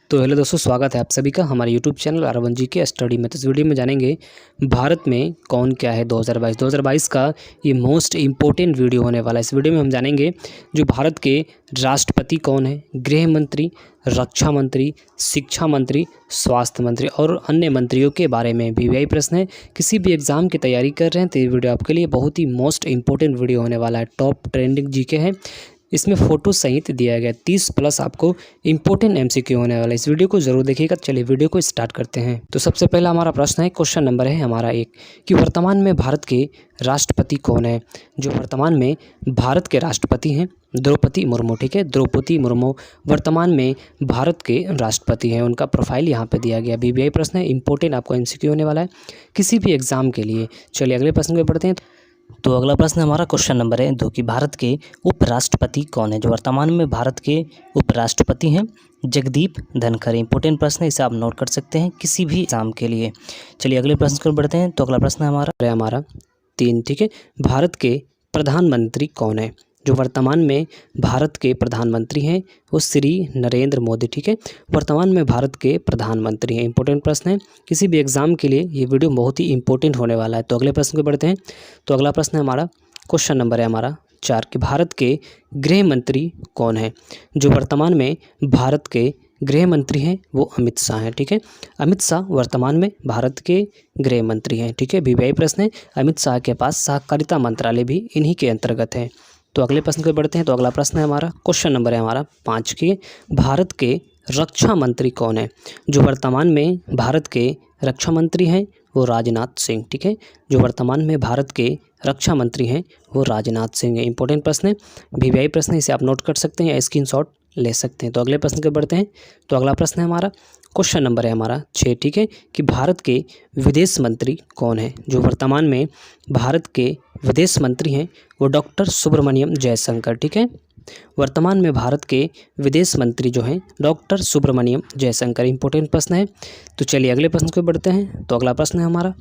तो हेलो दोस्तों, स्वागत है आप सभी का हमारे YouTube channel R1 GK study में। तो इस वीडियो में जानेंगे भारत में कौन क्या है 2022 का ये मोस्ट इम्पोर्टेंट वीडियो होने वाला है। इस वीडियो में हम जानेंगे जो भारत के राष्ट्रपति कौन है, गृह मंत्री, रक्षा मंत्री, शिक्षा मंत्री, स्वास्थ्य मंत्री और अन्य मंत्रियों के बारे में भी यही प्रश्न है। किसी भी एग्जाम की तैयारी कर रहे हैं तो ये वीडियो आपके लिए बहुत ही मोस्ट इंपॉर्टेंट वीडियो होने वाला है। टॉप ट्रेंडिंग जीके है, इसमें फोटो सहित दिया गया 30+ आपको इंपॉर्टेंट एमसीक्यू होने वाला है। इस वीडियो को जरूर देखिएगा। चलिए वीडियो को स्टार्ट करते हैं। तो सबसे पहला हमारा प्रश्न है, क्वेश्चन नंबर है हमारा 1 कि वर्तमान में भारत के राष्ट्रपति कौन है। जो वर्तमान में भारत के राष्ट्रपति हैं द्रौपदी मुर्मू। ठीक है, द्रौपदी मुर्मू वर्तमान में भारत के राष्ट्रपति हैं। उनका प्रोफाइल यहाँ पे दिया गया। BBI प्रश्न है, इंपॉर्टेंट आपको एमसीक्यू होने वाला है किसी भी एग्जाम के लिए। चलिए अगले प्रश्न पे बढ़ते हैं। तो अगला प्रश्न हमारा क्वेश्चन नंबर है 2 कि भारत के उपराष्ट्रपति कौन है। जो वर्तमान में भारत के उपराष्ट्रपति हैं जगदीप धनखड़। इंपॉर्टेंट प्रश्न है, इसे आप नोट कर सकते हैं किसी भी एग्जाम के लिए। चलिए अगले प्रश्न पर बढ़ते हैं। तो अगला प्रश्न है हमारा 3। ठीक है, भारत के प्रधानमंत्री कौन है। जो वर्तमान में भारत के प्रधानमंत्री हैं वो श्री नरेंद्र मोदी। ठीक है, वर्तमान में भारत के प्रधानमंत्री हैं। इंपॉर्टेंट प्रश्न है, किसी भी एग्जाम के लिए ये वीडियो बहुत ही इंपॉर्टेंट होने वाला है। तो अगले प्रश्न पे बढ़ते हैं। तो अगला प्रश्न है हमारा क्वेश्चन नंबर है हमारा 4 कि भारत के गृह मंत्री कौन है। जो वर्तमान में भारत के गृह मंत्री हैं वो अमित शाह हैं। ठीक है, अमित शाह वर्तमान में भारत के गृह मंत्री हैं। ठीक है, BBI प्रश्न है, अमित शाह के पास सहकारिता मंत्रालय भी इन्हीं के अंतर्गत है। तो अगले प्रश्न पे बढ़ते हैं। तो अगला प्रश्न है हमारा क्वेश्चन नंबर है हमारा 5 के भारत के रक्षा मंत्री कौन है। जो वर्तमान में भारत के रक्षा मंत्री हैं वो राजनाथ सिंह। ठीक है, जो वर्तमान में भारत के रक्षा मंत्री हैं वो राजनाथ सिंह है। इंपॉर्टेंट प्रश्न है, BBI प्रश्न है, इसे आप नोट कर सकते हैं या स्क्रीनशॉट ले सकते हैं। तो अगले प्रश्न पे बढ़ते हैं। तो अगला प्रश्न है हमारा क्वेश्चन नंबर है हमारा 6। ठीक है, कि भारत के विदेश मंत्री कौन है। जो वर्तमान में भारत के विदेश मंत्री हैं वो डॉक्टर सुब्रमण्यम जयशंकर। ठीक है, वर्तमान में भारत के विदेश मंत्री जो हैं डॉक्टर सुब्रमण्यम जयशंकर। इंपॉर्टेंट प्रश्न है। तो चलिए अगले प्रश्न पे बढ़ते हैं। तो अगला प्रश्न है हमारा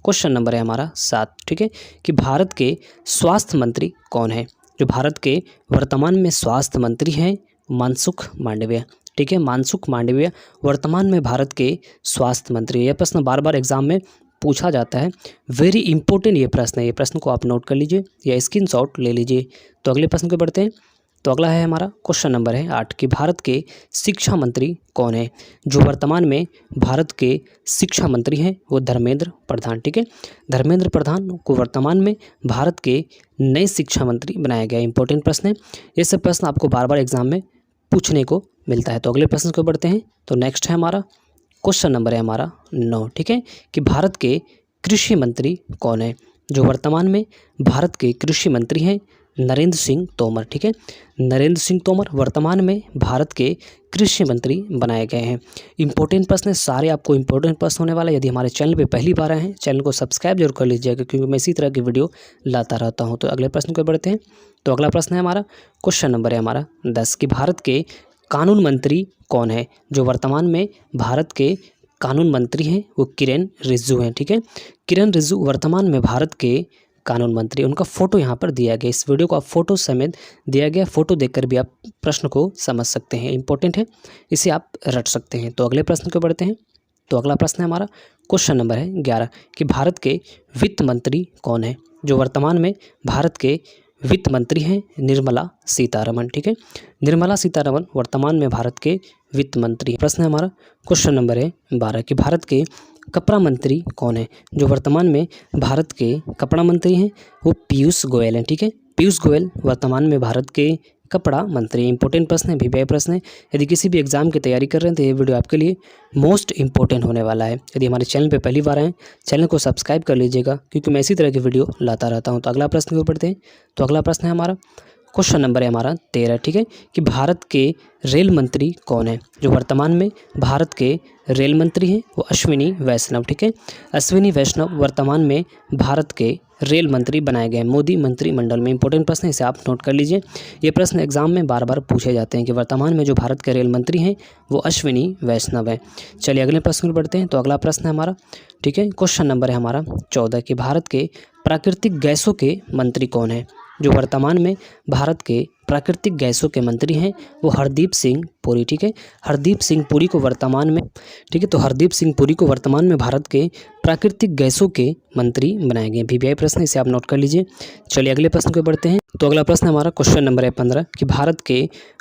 क्वेश्चन नंबर है हमारा 7। ठीक है, कि भारत के स्वास्थ्य मंत्री कौन है। जो भारत के वर्तमान में स्वास्थ्य मंत्री हैं मनसुख मांडविया। ठीक है, मनसुख मांडविया वर्तमान में भारत के स्वास्थ्य मंत्री। यह प्रश्न बार बार एग्जाम में पूछा जाता है, वेरी इंपॉर्टेंट ये प्रश्न है। ये प्रश्न को आप नोट कर लीजिए या स्क्रीनशॉट ले लीजिए। तो अगले प्रश्न पे बढ़ते हैं। तो अगला है हमारा क्वेश्चन नंबर है 8 कि भारत के शिक्षा मंत्री कौन है। जो वर्तमान में भारत के शिक्षा मंत्री हैं वो धर्मेंद्र प्रधान। ठीक है, धर्मेंद्र प्रधान को वर्तमान में भारत के नए शिक्षा मंत्री बनाया गया। इंपॉर्टेंट प्रश्न है, ये सब प्रश्न आपको बार बार एग्जाम में पूछने को मिलता है। तो अगले प्रश्न को बढ़ते हैं। तो नेक्स्ट है हमारा क्वेश्चन नंबर है हमारा 9। ठीक है, कि भारत के कृषि मंत्री कौन है। जो वर्तमान में भारत के कृषि मंत्री हैं नरेंद्र सिंह तोमर। ठीक है, नरेंद्र सिंह तोमर वर्तमान में भारत के कृषि मंत्री बनाए गए हैं। इंपॉर्टेंट प्रश्न है, सारे आपको इंपॉर्टेंट प्रश्न होने वाला है। यदि हमारे चैनल पे पहली बार आए हैं चैनल को सब्सक्राइब जरूर कर लीजिएगा क्योंकि मैं इसी तरह की वीडियो लाता रहता हूँ। तो अगले प्रश्न को बढ़ते हैं। तो अगला प्रश्न है हमारा क्वेश्चन नंबर है हमारा 10 कि भारत के कानून मंत्री कौन है। जो वर्तमान में भारत के कानून मंत्री हैं वो किरेन रिजिजू हैं। ठीक है, किरेन रिजिजू वर्तमान में भारत के कानून मंत्री। उनका फोटो यहाँ पर दिया गया। इस वीडियो को आप फोटो समेत दिया गया, फोटो देखकर भी आप प्रश्न को समझ सकते हैं। इंपॉर्टेंट है, इसे आप रट सकते हैं। तो अगले प्रश्न को बढ़ते हैं। तो अगला प्रश्न है हमारा क्वेश्चन नंबर है 11 कि भारत के वित्त मंत्री कौन है। जो वर्तमान में भारत के वित्त मंत्री हैं निर्मला सीतारमण। ठीक है, निर्मला सीतारमण वर्तमान में भारत के वित्त मंत्री। प्रश्न है हमारा क्वेश्चन नंबर है 12 कि भारत के कपड़ा मंत्री कौन है। जो वर्तमान में भारत के कपड़ा मंत्री हैं वो पीयूष गोयल हैं। ठीक है, पीयूष गोयल वर्तमान में भारत के कपड़ा मंत्री। इंपॉर्टेंट प्रश्न है, BBI प्रश्न है। यदि किसी भी एग्जाम की तैयारी कर रहे हैं तो ये वीडियो आपके लिए मोस्ट इंपॉर्टेंट होने वाला है। यदि हमारे चैनल पे पहली बार आए चैनल को सब्सक्राइब कर लीजिएगा क्योंकि मैं इसी तरह की वीडियो लाता रहता हूँ। तो अगला प्रश्न को पढ़ते हैं। तो अगला प्रश्न है हमारा क्वेश्चन नंबर है हमारा 13। ठीक है, कि भारत के रेल मंत्री कौन है। जो वर्तमान में भारत के रेल मंत्री हैं वो अश्विनी वैष्णव। ठीक है, अश्विनी वैष्णव वर्तमान में भारत के रेल मंत्री बनाए गए मोदी मंत्रिमंडल में। इंपॉर्टेंट प्रश्न है, इसे आप नोट कर लीजिए। ये प्रश्न एग्जाम में बार बार पूछे जाते हैं कि वर्तमान में जो भारत के रेल मंत्री हैं वो अश्विनी वैष्णव है। चलिए अगले प्रश्न पर बढ़ते हैं। तो अगला प्रश्न है हमारा, ठीक है, क्वेश्चन नंबर है हमारा 14 कि भारत के प्राकृतिक गैसों के मंत्री कौन है। जो वर्तमान में भारत के प्राकृतिक गैसों के मंत्री हैं वो हरदीप सिंह पुरी। ठीक है, हरदीप सिंह पुरी को वर्तमान में, ठीक है, तो हरदीप सिंह पुरी को वर्तमान में भारत के प्राकृतिक गैसों के मंत्री बनाए गए। वीवीआई प्रश्न, इसे आप नोट कर लीजिए। चलिए अगले प्रश्न को बढ़ते हैं। तो अगला प्रश्न हमारा क्वेश्चन नंबर है 15 कि भारत के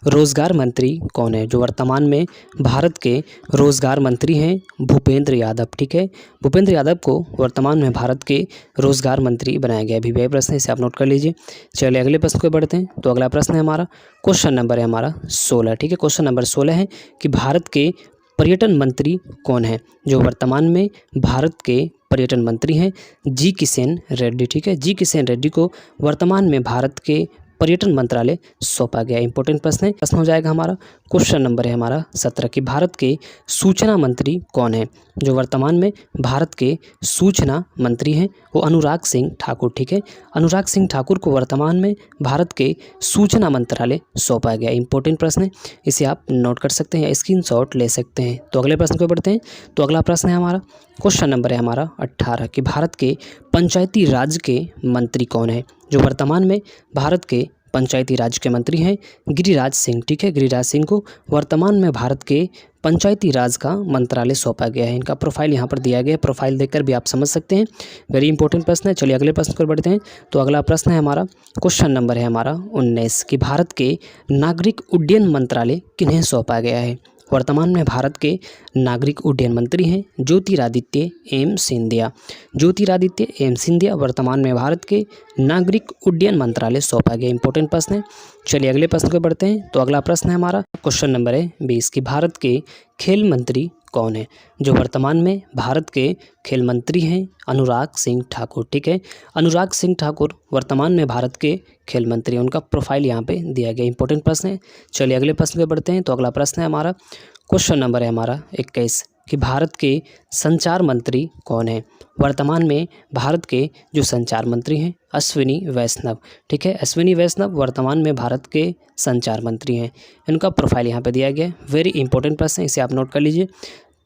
रोजगार मंत्री कौन है? जो वर्तमान में भारत के रोजगार मंत्री हैं भूपेंद्र यादव। ठीक है, भूपेंद्र यादव को वर्तमान में भारत के रोजगार मंत्री बनाया गया। वीवीआई प्रश्न, इसे आप नोट कर लीजिए। चलिए अगले प्रश्न को बढ़ते हैं। तो अगला प्रश्न है हमारा क्वेश्चन नंबर है हमारा 16। ठीक है, क्वेश्चन नंबर 16 है कि भारत के पर्यटन मंत्री कौन है? जो वर्तमान में भारत के पर्यटन मंत्री हैं जी किशन रेड्डी। ठीक है, जी किशन रेड्डी को वर्तमान में भारत के पर्यटन मंत्रालय सौंपा गया। इंपॉर्टेंट प्रश्न है, प्रश्न हो जाएगा हमारा क्वेश्चन नंबर है हमारा 17 कि भारत के सूचना मंत्री कौन है? जो वर्तमान में भारत के सूचना मंत्री हैं वो अनुराग सिंह ठाकुर। ठीक है, अनुराग सिंह ठाकुर को वर्तमान में भारत के सूचना मंत्रालय सौंपा गया। इंपॉर्टेंट प्रश्न है, इसे आप नोट कर सकते हैं या स्क्रीनशॉट ले सकते हैं। तो अगले प्रश्न को बढ़ते हैं। तो अगला प्रश्न है हमारा क्वेश्चन नंबर है हमारा 18 कि भारत के पंचायती राज के मंत्री कौन है? जो वर्तमान में भारत के पंचायती राज के मंत्री हैं गिरिराज सिंह। ठीक है, गिरिराज सिंह को वर्तमान में भारत के पंचायती राज का मंत्रालय सौंपा गया है। इनका प्रोफाइल यहाँ पर दिया गया है, प्रोफाइल देखकर भी आप समझ सकते हैं। वेरी इंपॉर्टेंट प्रश्न है। चलिए अगले प्रश्न पर बढ़ते हैं। तो अगला प्रश्न है हमारा क्वेश्चन नंबर है हमारा 19 कि भारत के नागरिक उड्डयन मंत्रालय किन्हें सौंपा गया है? वर्तमान में भारत के नागरिक उड्डयन मंत्री हैं ज्योतिरादित्य एम सिंधिया। ज्योतिरादित्य एम सिंधिया वर्तमान में भारत के नागरिक उड्डयन मंत्रालय सौंपा गया। इंपॉर्टेंट प्रश्न है। चलिए अगले प्रश्न को बढ़ते हैं। तो अगला प्रश्न है हमारा क्वेश्चन नंबर है 20 कि भारत के खेल मंत्री कौन है? जो वर्तमान में भारत के खेल मंत्री हैं अनुराग सिंह ठाकुर। ठीक है, अनुराग सिंह ठाकुर वर्तमान में भारत के खेल मंत्री हैं। उनका प्रोफाइल यहाँ पे दिया गया। इंपॉर्टेंट प्रश्न है। चलिए अगले प्रश्न पे बढ़ते हैं। तो अगला प्रश्न है हमारा क्वेश्चन नंबर है हमारा 21 कि भारत के संचार मंत्री कौन है? वर्तमान में भारत के जो संचार मंत्री हैं अश्विनी वैष्णव। ठीक है, अश्विनी वैष्णव वर्तमान में भारत के संचार मंत्री हैं। इनका प्रोफाइल यहाँ पे दिया गया है। वेरी इंपॉर्टेंट प्रश्न है, इसे आप नोट कर लीजिए।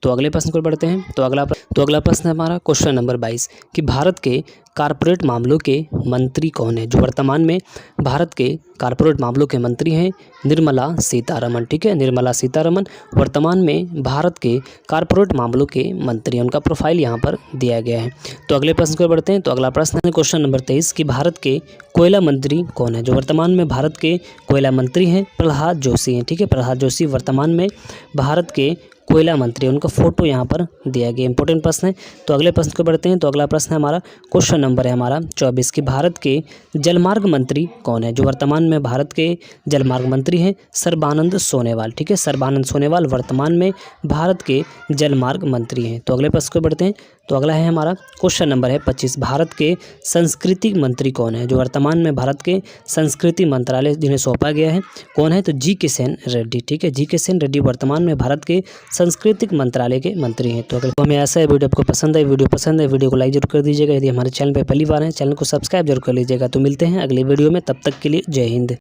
तो अगले प्रश्न पर बढ़ते हैं। तो अगला प्रश्न है हमारा क्वेश्चन नंबर 22 कि भारत के कारपोरेट मामलों के मंत्री कौन है? जो वर्तमान में भारत के कारपोरेट मामलों के मंत्री हैं निर्मला सीतारमण। ठीक है, निर्मला सीतारमण वर्तमान में भारत के कारपोरेट मामलों के मंत्री हैं। उनका प्रोफाइल यहाँ पर दिया गया है। तो अगले प्रश्न पर बढ़ते हैं। तो अगला प्रश्न है क्वेश्चन नंबर 23 कि भारत के कोयला मंत्री कौन है? जो वर्तमान में भारत के कोयला मंत्री हैं प्रहलाद जोशी हैं। ठीक है, प्रहलाद जोशी वर्तमान में भारत के कोयला मंत्री, उनका फोटो यहाँ पर दिया गया। इंपॉर्टेंट प्रश्न है। तो अगले प्रश्न को बढ़ते हैं। तो अगला प्रश्न है हमारा क्वेश्चन नंबर है हमारा 24 कि भारत के जलमार्ग मंत्री कौन है? जो वर्तमान में भारत के जलमार्ग मंत्री हैं सर्बानंद सोनोवाल। ठीक है, सर्बानंद सोनोवाल वर्तमान में भारत के जलमार्ग मंत्री हैं। तो अगले प्रश्न को बढ़ते हैं। तो अगला है हमारा क्वेश्चन नंबर है 25 भारत के संस्कृति मंत्री कौन है? जो वर्तमान में भारत के संस्कृति मंत्रालय जिन्हें सौंपा गया है कौन है? तो जी किशन रेड्डी। ठीक है, जी किशन रेड्डी वर्तमान में भारत के सांस्कृतिक मंत्रालय के मंत्री हैं। तो अगर हमें ऐसा है वीडियो आपको पसंद है, वीडियो को लाइक जरूर कर दीजिएगा। यदि हमारे चैनल पर पहली बार है चैनल को सब्सक्राइब जरूर कर लीजिएगा। तो मिलते हैं अगले वीडियो में, तब तक के लिए जय हिंद।